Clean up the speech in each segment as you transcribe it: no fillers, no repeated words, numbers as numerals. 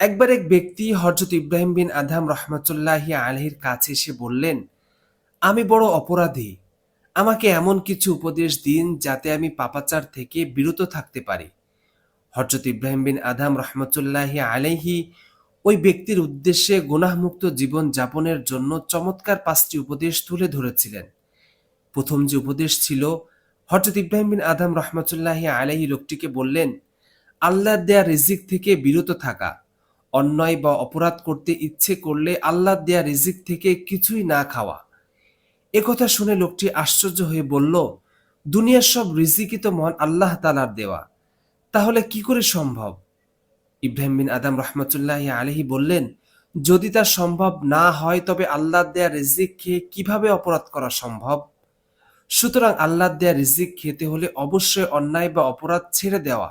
একবার এক ব্যক্তি হযরত ইব্রাহিম বিন আদহাম রহমাতুল্লাহি আলাইহির কাছে এসে বললেন, আমি বড় অপরাধী। আমাকে এমন কিছু উপদেশ দিন যাতে আমি পাপাচার থেকে বিরত থাকতে পারি। হযরত ইব্রাহিম বিন আদহাম রহমাতুল্লাহি আলাইহি ওই ব্যক্তির উদ্দেশ্যে গুনাহমুক্ত জীবন যাপনের জন্য চমৎকার ৫টি উপদেশ তুলে ধরেছিলেন। প্রথম যে উপদেশ ছিল, হযরত ইব্রাহিম বিন আদহাম রহমাতুল্লাহি আলাইহি লোকটিকে বললেন, আল্লাহর দেয়া রিজিক থেকে বিরত থাকা। অন্যায় বা অপরাধ করতে ইচ্ছে করলে আল্লাহর দেয়া রিজিক থেকে কিছুই না খাওয়া। একথা শুনে লোকটি আশ্চর্য হয়ে বলল, দুনিয়ার সব রিজিকই তো মহান আল্লাহ তাআলার দেওয়া, তাহলে কি করে সম্ভব? ইব্রাহিম বিন আদম রহমতুল্লাহি আলাইহি বললেন, যদি তা সম্ভব না হয় তবে আল্লাহর দেয়া রিজিক খেয়ে কিভাবে অপরাধ করা সম্ভব? সুতরাং আল্লাহর দেয়া রিজিক খেতে হলে অবশ্যই অন্যায় বা অপরাধ ছেড়ে দেওয়া,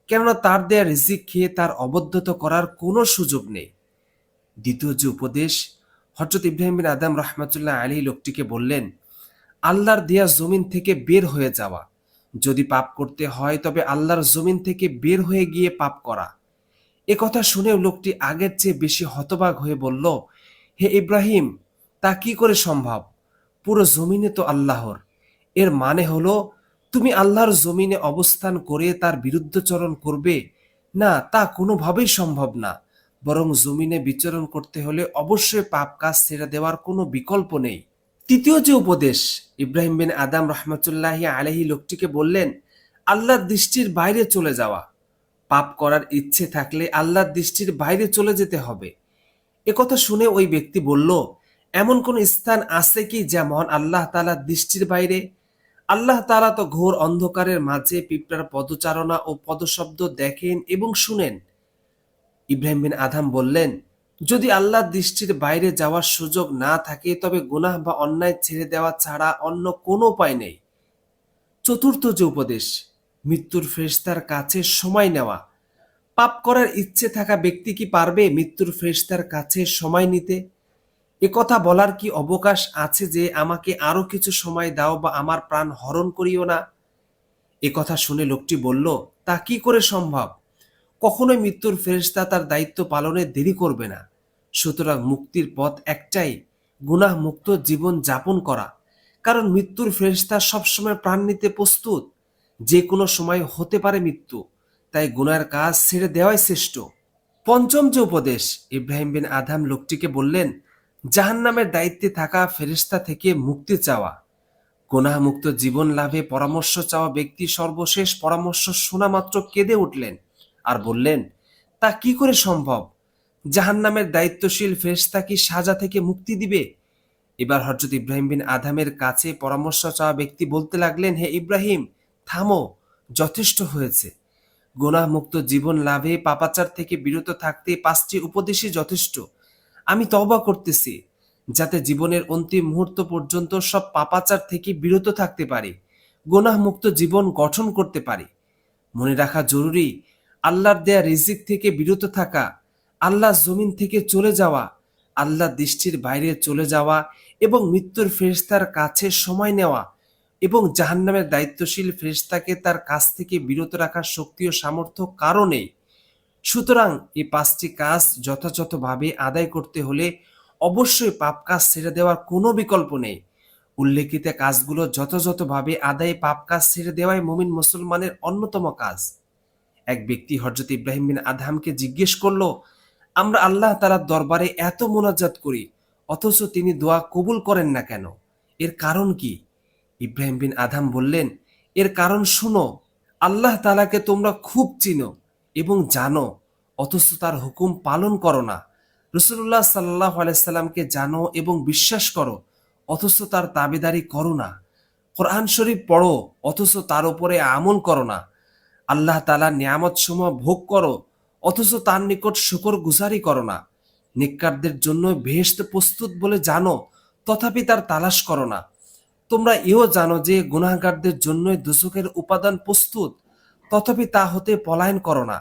কেননা তার দেয়া রিজিক খেয়ে তার অবদ্ধত করার কোনো সুযোগ নেই। দ্বিতীয় যে উপদেশ, হযরত ইব্রাহিম বিন আদম রহমতুল্লাহ আলী লোকটিকে বললেন, আল্লাহর দেয়া জমিন থেকে বের হয়ে যাওয়া। যদি পাপ করতে হয় তবে আল্লাহর জমিন থেকে বের হয়ে গিয়ে পাপ করা। একথা শুনেও লোকটি আগের চেয়ে বেশি হতবাক হয়ে বলল, হে ইব্রাহিম, তা কি করে সম্ভব? পুরো জমিনে তো আল্লাহর। এর মানে হলো, তুমি আল্লাহর জমিনে অবস্থান করে তার বিরুদ্ধচরণ করবে? না, তা কোনোভাবেই সম্ভব না। বরং জমিনে বিচরণ করতে হলে অবশ্যই পাপ কাজ ছেড়ে দেওয়ার কোনো বিকল্প নেই। তৃতীয় যে উপদেশ, ইব্রাহিম বিন আদম রহমতুল্লাহি আলাইহি লোকটিকে বললেন, আল্লাহর দৃষ্টির বাইরে চলে যাওয়া। পাপ করার ইচ্ছে থাকলে আল্লাহর দৃষ্টির বাইরে চলে যেতে হবে। একথা শুনে ওই ব্যক্তি বলল, এমন কোন স্থান আছে কি যা মহান আল্লাহ তাআলার দৃষ্টির বাইরে? আল্লাহ তাআলা তো ঘোর অন্ধকারের মাঝে পিঁপড়ার পদচারণা ও পদশব্দ দেখেন এবং শুনেন। ইব্রাহিম বিন আদম বললেন, যদি আল্লাহর দৃষ্টির বাইরে যাওয়ার সুযোগ না থাকে তবে গুনাহ বা অন্যায় ছেড়ে দেওয়া ছাড়া অন্য কোনো উপায় নেই। চতুর্থ যে উপদেশ, মৃত্যুর ফেরেশতার কাছে সময় নেওয়া। পাপ করার ইচ্ছে থাকা ব্যক্তি কি পারবে মৃত্যুর ফেরেশতার কাছে সময় নিতে? একথা বলার কি অবকাশ আছে যে আমাকে আরো কিছু সময় দাও বা আমার প্রাণ হরণ করিও না? একথা শুনে লোকটি বলল, তা কি করে সম্ভব? কখনোই মৃত্যুর ফেরেশতা তার দায়িত্ব পালনে দেরি করবে না। সুতরাং মুক্তির পথ একটাই, গুনাহ মুক্ত জীবন যাপন করা। কারণ মৃত্যুর ফেরেশতা সবসময় প্রাণ নিতে প্রস্তুত। যে কোনো সময় হতে পারে মৃত্যু, তাই গুনার কাজ ছেড়ে দেওয়াই শ্রেষ্ঠ। পঞ্চম যে উপদেশ, ইব্রাহিম বিন আদম লোকটিকে বললেন, জাহান্নামের দায়িত্বে থাকা ফেরেশতা থেকে মুক্তি চাওয়া। গুনাহমুক্ত জীবন লাভে পরামর্শ চাওয়া ব্যক্তি সর্বশেষ পরামর্শ শোনা মাত্র কেঁদে উঠলেন আর বললেন, তা কি করে সম্ভব? জাহান্নামের দায়িত্বশীল ফেরেশতা কি সাজা থেকে মুক্তি দিবে? এবার হযরত ইব্রাহিম বিন আদমের কাছে পরামর্শ চাওয়া ব্যক্তি বলতে লাগলেন, হে ইব্রাহিম, থামো, যথেষ্ট হয়েছে। গুনাহমুক্ত জীবন লাভে পাপাচার থেকে বিরত থাকতে ৫টি উপদেশই যথেষ্ট। আমি তওবা করতেছি, যাতে জীবনের অন্তিম মুহূর্ত পর্যন্ত সব পাপাচার থেকে বিরত থাকতে পারি, গুনাহমুক্ত জীবন গঠন করতে পারি। মনে রাখা জরুরি, আল্লাহর দেয়া রিজিক থেকে বিরত থাকা, আল্লাহর জমিন থেকে চলে যাওয়া, আল্লাহর দৃষ্টির বাইরে চলে যাওয়া এবং মৃত্যুর ফেরেশতার কাছে সময় নেওয়া এবং জাহান্নামের দায়িত্বশীল ফেরেশতাকে তার কাছ থেকে বিরত রাখার শক্তি ও সামর্থ্য কারও নেই। সুতরাং এই ৫টি কাজ যথাযথভাবে আদায় করতে হলে অবশ্যই পাপ কাজ ছেড়ে দেওয়ার কোনো বিকল্প নেই। উল্লেখিত কাজগুলো যথাযথভাবে আদায়ে পাপ কাজ ছেড়ে দেওয়াই মুমিন মুসলমানের অন্যতম কাজ। এক ব্যক্তি হযরত ইব্রাহিম বিন আদহামকে জিজ্ঞেস করল, আমরা আল্লাহ তাআলার দরবারে এত মোনাজাত করি, অথচ তিনি দোয়া কবুল করেন না কেন? এর কারণ কি? ইব্রাহিম বিন আদহাম বললেন, এর কারণ শুনো, আল্লাহ তাআলাকে তোমরা খুব চিনো এবং জানো, অথচ তার হুকুম পালন করো না। রাসূলুল্লাহ সাল্লাল্লাহু আলাইহি সাল্লামকে জানো এবং বিশ্বাস করো, অথচ তার তাবেদারি করো না। কোরআন শরীফ পড়ো, অথচ তার উপরে আমল করো না। আল্লাহ তাআলার নিয়ামতসমূহ ভোগ করো, অথচ তার নিকট শুকরগুজারি করো না। নেককারদের জন্য বেহেশত প্রস্তুত বলে জানো, তথাপি তার তালাশ করো না। তোমরা এও জানো যে গুনাহগারদের জন্যই দোজখের উপাদান প্রস্তুত, তথাপি তা হতে পলায়ন করো না।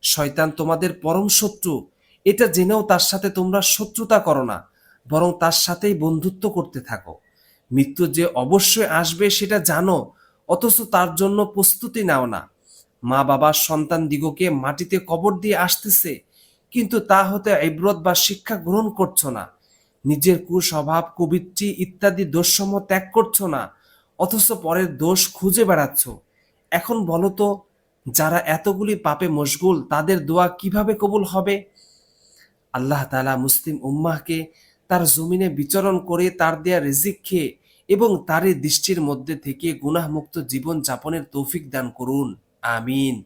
শয়তান তোমাদের পরম শত্রু, এটা জেনেও তার সাথে তোমরা শত্রুতা করো না, বরং তার সাথেই বন্ধুত্ব করতে থাকো। মৃত্যু যে অবশ্যই আসবে সেটা জানো, অথচ তার জন্য প্রস্তুতি নাও না। মা বাবা সন্তান দিগকে মাটিতে কবর দিয়ে আসতেছে, কিন্তু তা হতে ইবরত বা শিক্ষা গ্রহণ করছো না, নিজের কুস্বভাব, কুবৃত্তি ইত্যাদি দোষসমূহ ত্যাগ করছো না, অথচ পরের দোষ খুঁজে বেড়াচ্ছ। এখন বলো তো, যারা এতগুলি পাপে মশগুল তাদের দোয়া কিভাবে কবুল হবে? আল্লাহ তাআলা মুসলিম উম্মাহকে তার জমিনে বিচরণ করে তার দেয়া রিজিক খেয়ে এবং তারই দৃষ্টির মধ্যে থেকে গুনাহমুক্ত জীবন যাপনের তৌফিক দান করুন। আমিন।